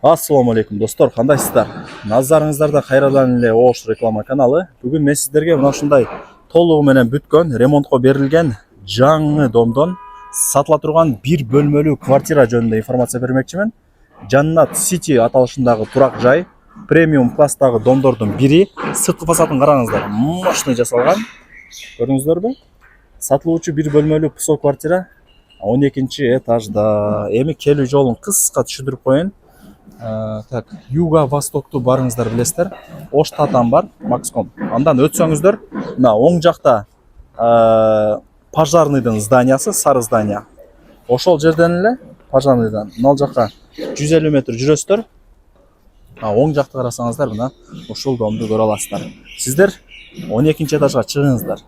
Assalamu алейкум достор, кандайсыздар? Назарыңыздарда кайрадан эле Ош реклама каналы. Бүгүн мен сиздерге мына ушундай толугу менен бүткөн, ремонтко берилген жаңы домдон сатыла турган бир бөлмөлүү квартира жөнүндө информация бермекчимин. Жаннат Сити аталышындагы турак жай, премиум класстагы домдордун бири. Сырткы фасадын караңыздар, мощный жасалган. Көрдүңүздөрбү? Сатылуучу бир бөлмөлүү пусо квартира 12-чи этажда. Эми келүү жолун кыска түшүндүрүп коеюн. Так, Юго-Востокту барыңыздар билесиздер. Оштатан бар, Макском. Андан өтсөңүздөр, мына оң жакта пожарныйдын зданиясы, сары здания. Ошол жерден эле пожарныйдан мына жакка 150 метр жүрөсүздөр. Оң жакты карасаңыздар, мына ушул домду көрө аласыздар. Сиздер 12-чи этажга чыгыңыздар.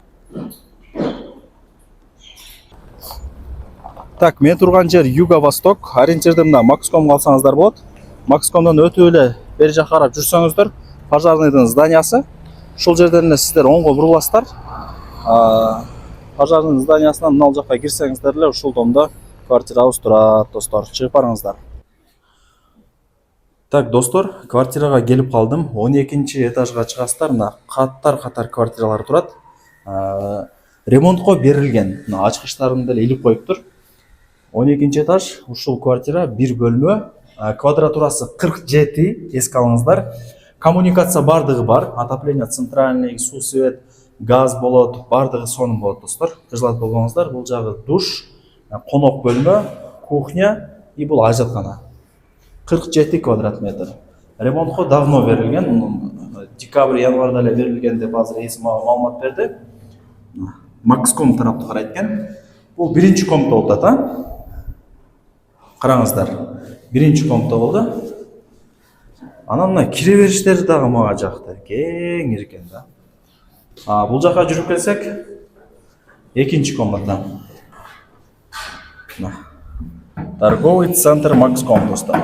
Так, мен турган жер Юго-Восток. Ориентирде мына Макском калсаңыздар болот. Макскомдон өтүп эле бери жакка карап жүрсөңүздөр, пожарныйдын зданиясы. Ушул жерден эле сиздер оңго буруласыздар. Пожарный зданиясынан мына жакка кирсеңиздер эле ушул домдо квартирабыз турат, достор. Чыгып барыңыздар. Так, достор, квартирага келип калдым. 12-чи этажга чыгасыздар. Мына катар квартиралар турат. Ремонтко берилген. Мына ачкычтарын деле илип коюптур. 12-чи этаж, ушул квартира бир бөлмө. Квадратурасы 47, эске алыңыздар. Коммуникация бардыгы бар. Отопление центральный, су, свет, газ болот, бардыгы сонун болот, достор. Кыжылат болгоңуздар. Бул жагы душ, конок бөлмө, кухня и бул ажаткана. 47 квадрат метр. Ремонтко давно берилген. Декабрь, январда эле берилген деп азыр эсим маалымат берди. Макском тарапты карайт экен. Бул биринчи комната болуп атат, караңыздар. Биринчи комната болду. Анан мына кире бериштери дагы мага жакты. Кең экен да. Бул жака жүрүп келсек, экинчи комната. Торговый центр Макском, достор.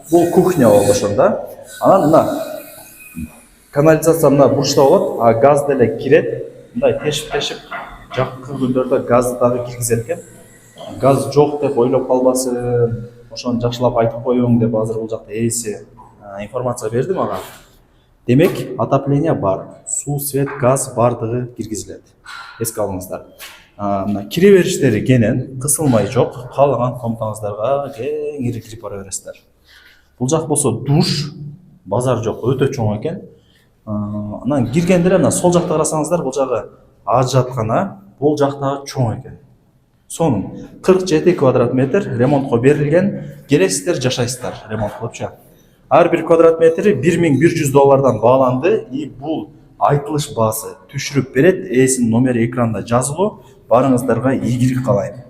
Бул кухня болду ошондо. Анан мына канализация мына бурчта болот, газ деле кирет. Мындай тешип жакынкы күндөрдө газ дагы киргизет экен. Газ жок деп ойлоп калбасын, ошону жакшылап айтып коюң деп азыр бул жакта ээси информация берди мага. Демек, отопление бар, су, свет, газ бардыгы киргизилет. Эске алыңыздар. Мына кире бериштери кенен, кысылмай жок, каалаган комнатаңыздарга кеңири кирип бара бересиздер. Бул жак болсо душ, базар жок, өтө чоң экен. Анан киргенде эле мына сол жакта карасаңыздар, бул жагы ажаткана, бул жактагы чоң экен. Сонун 47 квадрат метр ремонтко берилген. Келесиздер, жашайсыздар ремонт кылыпчы. Ар бир квадрат метри $1100 бааланды. И бул айтылыш баасы түшүрүп берет. Эсинин номери экранда жазылуу. Барыңыздарга ийгилик каалайм.